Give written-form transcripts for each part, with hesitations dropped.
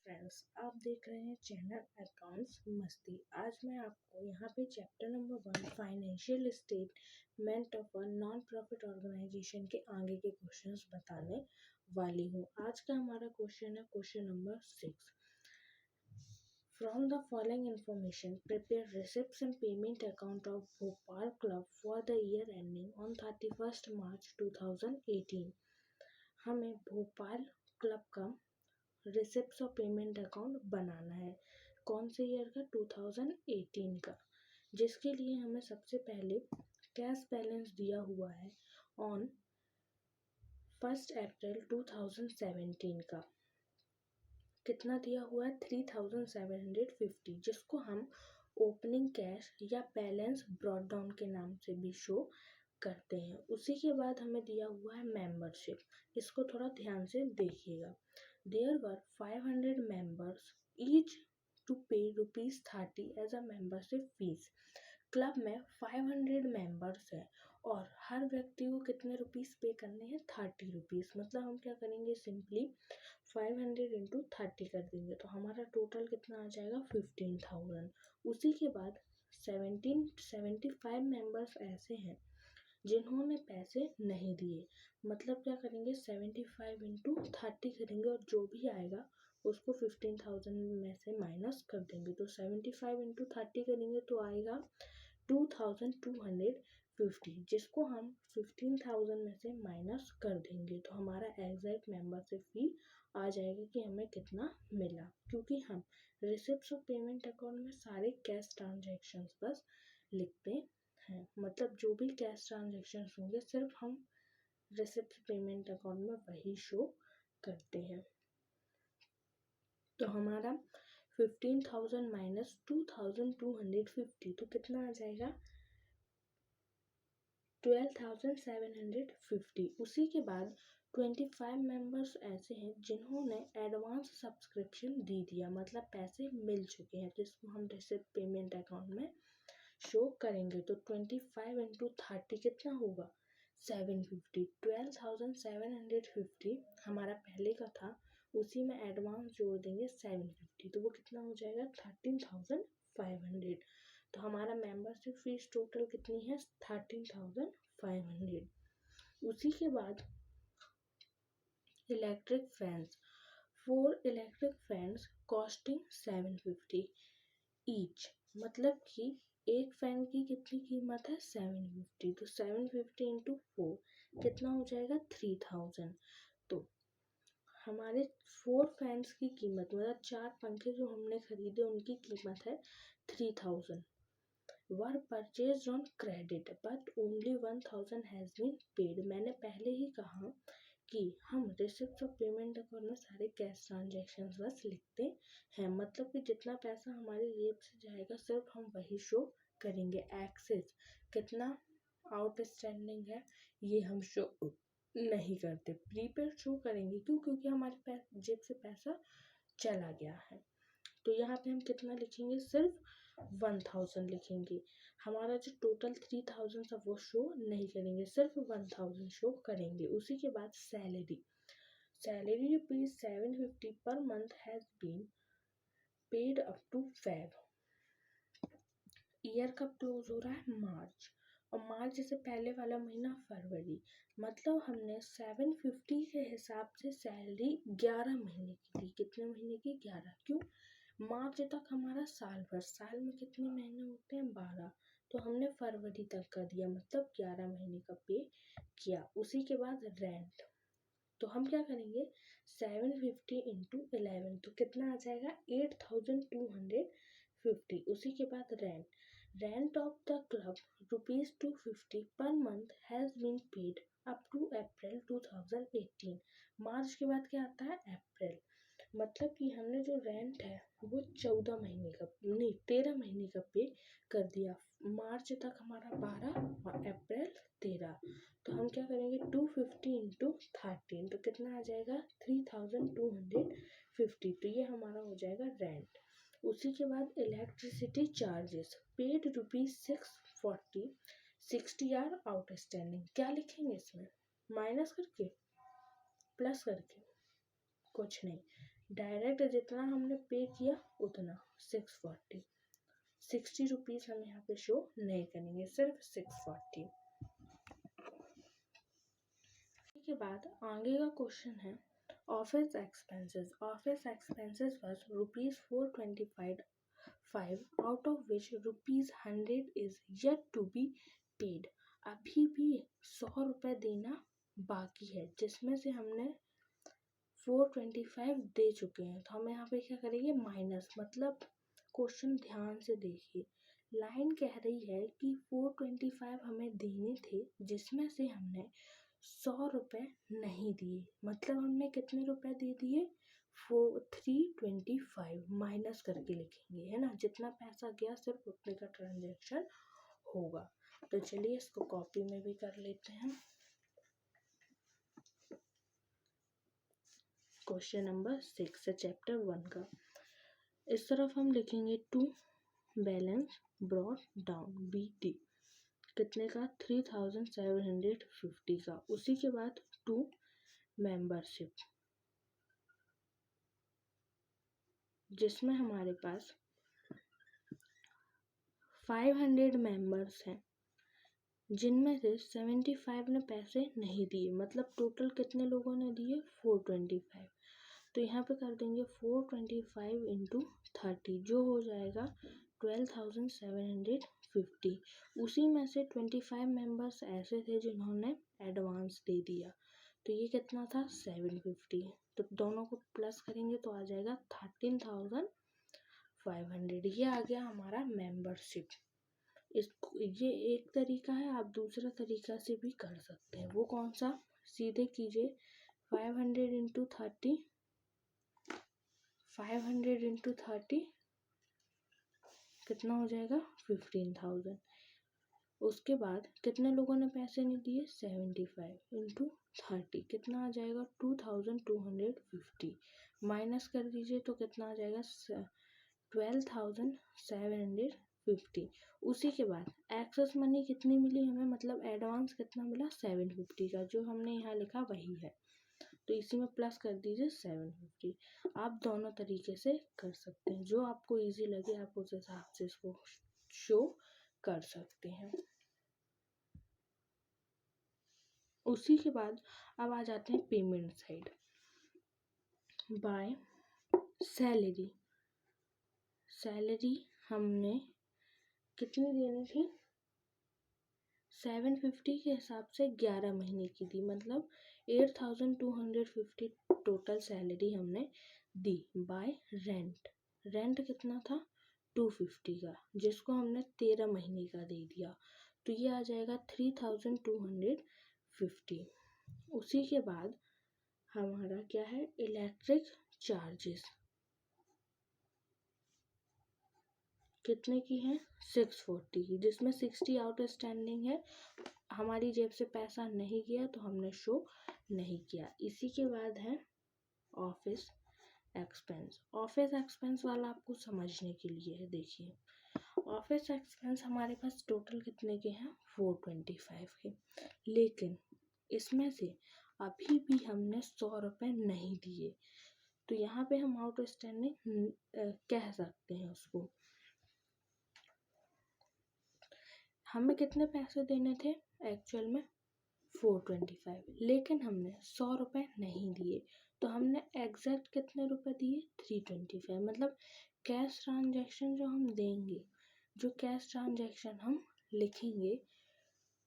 Friends, आप देख रहे हैं चैनल अकाउंट्स मस्ती। आज मैं आपको यहाँ पे chapter number 1 financial statement of a non profit organisation के आगे के क्वेश्चंस बताने वाली हूँ। आज का हमारा क्वेश्चन है question number 6। From the following information, prepare receipts and payment account of Bhopal Club for the year ending on 31st March 2018। हमें भोपाल क्लब का रिसिप्ट्स और पेमेंट अकाउंट बनाना है। कौन से ईयर का? 2018 का, जिसके लिए हमें सबसे पहले कैश बैलेंस दिया हुआ है ऑन 1 अप्रैल 2017 का। कितना दिया हुआ है? 3750, जिसको हम ओपनिंग कैश या बैलेंस ब्रॉट डाउन के नाम से भी शो करते हैं। उसी के बाद हमें दिया हुआ है मेंबरशिप। इसको थोड़ा ध्यान से देखिएगा। There were 500 members each to pay ₹30 as a membership fees. Club में 500 मेंबर्स हैं और हर व्यक्ति को कितने रुपीस पे करने हैं? 30 रुपीस। मतलब हम क्या करेंगे? सिंपली 500 इंटू 30 कर देंगे तो हमारा टोटल कितना आ जाएगा? 15,000। उसी के बाद 75 मेंबर्स ऐसे हैं जिन्होंने पैसे नहीं दिए। मतलब क्या करेंगे? 75 इंटू 30 करेंगे और जो भी आएगा उसको 15,000 में से माइनस कर देंगे। तो 75 इंटू 30 करेंगे तो आएगा 2250, जिसको हम 15,000 में से माइनस कर देंगे तो हमारा एग्जैक्ट मेंबरशिप फी आ जाएगा कि हमें कितना मिला। क्योंकि हम रिसिप्ट्स और पेमेंट अकाउंट में सारे कैश ट्रांजैक्शंस बस लिखते हैं। मतलब जो भी कैश ट्रांजैक्शंस होंगे सिर्फ हम रिसिप्ट पेमेंट अकाउंट में वही शो करते हैं। तो हमारा 15,000 माइनस 2250 तो कितना आ जाएगा? 12,750। उसी के बाद 25 मेंबर्स ऐसे हैं जिन्होंने एडवांस सब्सक्रिप्शन दे दिया, मतलब पैसे मिल चुके हैं, जिसको हम रिसिप्ट पेमेंट अकाउंट में शो करेंगे। तो 25 इंटू 30 कितना होगा? 750। 12,750 हमारा पहले का था, उसी में एडवांस जोड़ देंगे 750 तो वो कितना हो जाएगा? 13,500। तो हमारा मेंबरशिप फीस टोटल कितनी है? 13,500। उसी के बाद electric fans, 4 electric fans costing 750 each. मतलब कि एक फैन की कितनी कीमत है? 750। तो 750 इंटू 4 कितना हो जाएगा? 3000। तो हमारे 4 फैंस की कीमत, मतलब 4 पंखे जो हमने खरीदे उनकी कीमत है 3000। Were purchase on credit but only 1000 has been paid. मैंने पहले ही कहा कि हम रिसिप्ट और पेमेंट अकाउंट में सारे कैश ट्रांजैक्शन बस लिखते हैं। मतलब कि जितना पैसा हमारी जेब से जाएगा सिर्फ हम वही शो करेंगे। एक्सेस कितना आउटस्टैंडिंग है ये हम शो नहीं करते। प्रीपेड शो करेंगे, क्यों? क्योंकि हमारे जेब से पैसा चला गया है। तो यहाँ पे हम कितना लिखेंगे? सिर्फ 1000 लिखेंगे। हमारा जो टोटल 3000 था वो शो नहीं करेंगे, सिर्फ 1000 शो करेंगे। उसी के बाद salary rupees 750 per month has been paid up to Feb। Year कब क्लोज हो रहा है? मार्च। और मार्च से पहले वाला महीना फरवरी। मतलब हमने 750 के हिसाब से सैलरी 11 महीने की दी। कितने महीने की? 11। क्यों? मार्च तक हमारा साल भर, साल में कितने महीने होते हैं? 12। तो हमने फरवरी तक का दिया, मतलब 11 महीने का पे किया। उसी के बाद रेंट, तो हम क्या करेंगे? 750 इंटू 11 तो कितना आ जाएगा? 8250। उसी के बाद रेंट ऑफ द क्लब ₹250 पर month has been paid up to April 2018। March के बाद क्या आता है? अप्रैल। मतलब कि हमने जो रेंट है वो 14 महीने का नहीं 13 महीने का पे कर दिया। मार्च तक हमारा 12 और अप्रैल 13। तो हम क्या करेंगे? 250 इंटू 13 तो कितना आ जाएगा? 3250। तो ये हमारा हो जाएगा रेंट। उसी के बाद electricity charges paid ₹640, 60 are outstanding. क्या लिखेंगे इसमें? माइनस करके, प्लस करके? कुछ नहीं, डायरेक्ट जितना हमने पे किया उतना 640, 60 रुपीज़ हम यहाँ पे शो नहीं करेंगे, सिर्फ 640। के बाद आगे का क्वेश्चन है office expenses. Office expenses was ₹425 out of which ₹100 is yet to be paid. अभी भी 100 रुपये देना बाकी है, जिसमें से हमने 425 दे चुके हैं। तो हम यहाँ पे क्या करेंगे, माइनस, मतलब क्वेश्चन ध्यान से देखिए। लाइन कह रही है कि 425 हमें देने थे, जिसमें से हमने 100 रुपये नहीं दिए, मतलब हमने कितने रुपए दे दिए, 325 माइनस करके लिखेंगे, है ना। जितना पैसा गया सिर्फ उतने का ट्रांजैक्शन होगा। तो चलिए इसको कॉपी में भी कर लेते हैं। क्वेश्चन नंबर 6 है चैप्टर 1 का। इस तरफ हम लिखेंगे to balance brought down BT कितने का, 3750 का। उसी के बाद टू मेंबरशिप, जिसमें हमारे पास 500 मेंबर्स हैं, जिनमें से 75 ने पैसे नहीं दिए, मतलब टोटल कितने लोगों ने दिए, 425। तो यहाँ पे कर देंगे 425 इंटू 30, जो हो जाएगा 12,750। उसी में से 25 मेंबर्स ऐसे थे जिन्होंने एडवांस दे दिया, तो ये कितना था, 750। तो दोनों को प्लस करेंगे तो आ जाएगा 13,500। ये आ गया हमारा मेंबरशिप। इसको, ये एक तरीका है, आप दूसरा तरीका से भी कर सकते हैं। वो कौन सा, सीधे कीजिए 500 इंटू 30, 500 इंटू 30 कितना हो जाएगा, 15,000। उसके बाद कितने लोगों ने पैसे नहीं दिए, 75 इंटू 30 कितना आ जाएगा, 2250। माइनस कर दीजिए तो कितना आ जाएगा, 12,750। उसी के बाद एक्सेस मनी कितनी मिली हमें, मतलब एडवांस कितना मिला, 750 का, जो हमने यहाँ लिखा वही है। तो इसी में प्लस कर दीजिए 750। आप दोनों तरीके से कर सकते हैं, जो आपको इजी लगे आप उस हिसाब से इसको शो कर सकते हैं। उसी के बाद अब आ जाते हैं payment side. By salary, salary हमने कितनी देनी थी, 750 के हिसाब से 11 महीने की दी, मतलब 8,250 टोटल सैलरी हमने दी। बाय रेंट, रेंट कितना था, 250 का, जिसको हमने 13 महीने का दे दिया, तो ये आ जाएगा 3,250। उसी के बाद हमारा क्या है, इलेक्ट्रिक चार्जेस कितने की है, 640 की, जिसमें 60 आउटस्टैंडिंग है। हमारी जेब से पैसा नहीं गया तो हमने शो नहीं किया। इसी के बाद है ऑफिस एक्सपेंस। ऑफिस एक्सपेंस वाला आपको समझने के लिए है, देखिए ऑफिस एक्सपेंस हमारे पास टोटल कितने के हैं, 425 के, लेकिन इसमें से अभी भी हमने 100 रुपये नहीं दिए, तो यहाँ पे हम आउटस्टैंडिंग कह सकते हैं उसको। हमें कितने पैसे देने थे एक्चुअल में, 425, लेकिन हमने 100 रुपये नहीं दिए, तो हमने एग्जैक्ट कितने रुपए दिए, 325। मतलब कैश ट्रांजैक्शन जो हम देंगे, जो कैश ट्रांजैक्शन हम लिखेंगे,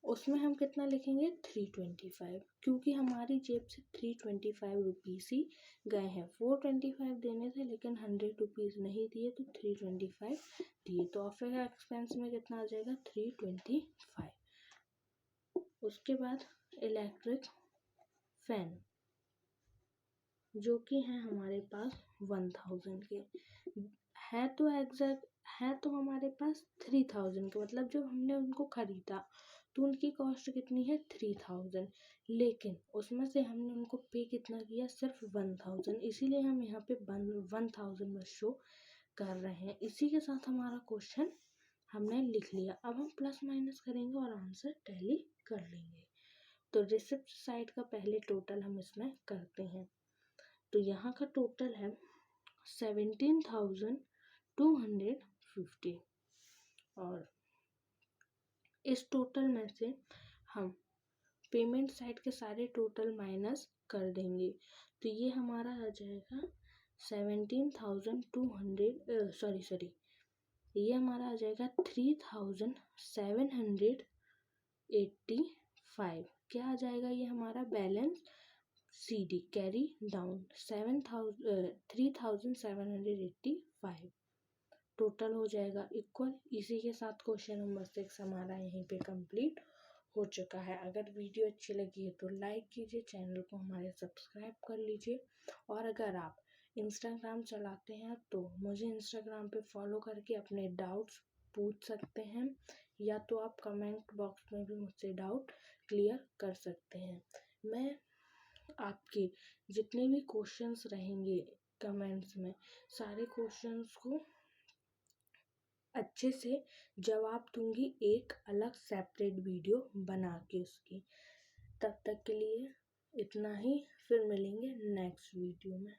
उसमें हम कितना लिखेंगे, 325, क्योंकि हमारी जेब से 325 रुपीज़ ही गए हैं। 425 देने थे लेकिन 100 रुपीज़ नहीं दिए, तो 325 दिए, तो ऑफिस एक्सपेंस में कितना आ जाएगा, 325। उसके बाद इलेक्ट्रिक फैन, जो कि है हमारे पास 1000 के, है तो एग्जैक्ट है तो हमारे पास 3000 के, मतलब जब हमने उनको खरीदा तो उनकी कॉस्ट कितनी है, 3000, लेकिन उसमें से हमने उनको पे कितना किया, सिर्फ 1000, इसीलिए हम यहाँ पे 1000 में शो कर रहे हैं। इसी के साथ हमारा क्वेश्चन हमने लिख लिया। अब हम प्लस माइनस करेंगे और आंसर टैली कर लेंगे। तो रिसिप्ट साइड का पहले टोटल हम इसमें करते हैं। तो यहाँ का टोटल है 17,250 और इस टोटल में से हम पेमेंट साइड के सारे टोटल माइनस कर देंगे, तो ये हमारा आ जाएगा 17,200 ये हमारा आ जाएगा 3,785। क्या आ जाएगा ये हमारा balance CD carry down 3,785 total हो जाएगा इक्वल। इसी के साथ क्वेश्चन नंबर 6 हमारा यहीं पे कंप्लीट हो चुका है। अगर वीडियो अच्छी लगी है तो लाइक कीजिए, चैनल को हमारे सब्सक्राइब कर लीजिए, और अगर आप इंस्टाग्राम चलाते हैं तो मुझे इंस्टाग्राम पे फॉलो करके अपने डाउट्स पूछ सकते हैं, या तो आप कमेंट बॉक्स में भी मुझसे डाउट क्लियर कर सकते हैं। मैं आपके जितने भी क्वेश्चंस रहेंगे कमेंट्स में, सारे क्वेश्चंस को अच्छे से जवाब दूंगी, एक अलग सेपरेट वीडियो बना के उसकी। तब तक के लिए इतना ही, फिर मिलेंगे नेक्स्ट वीडियो में।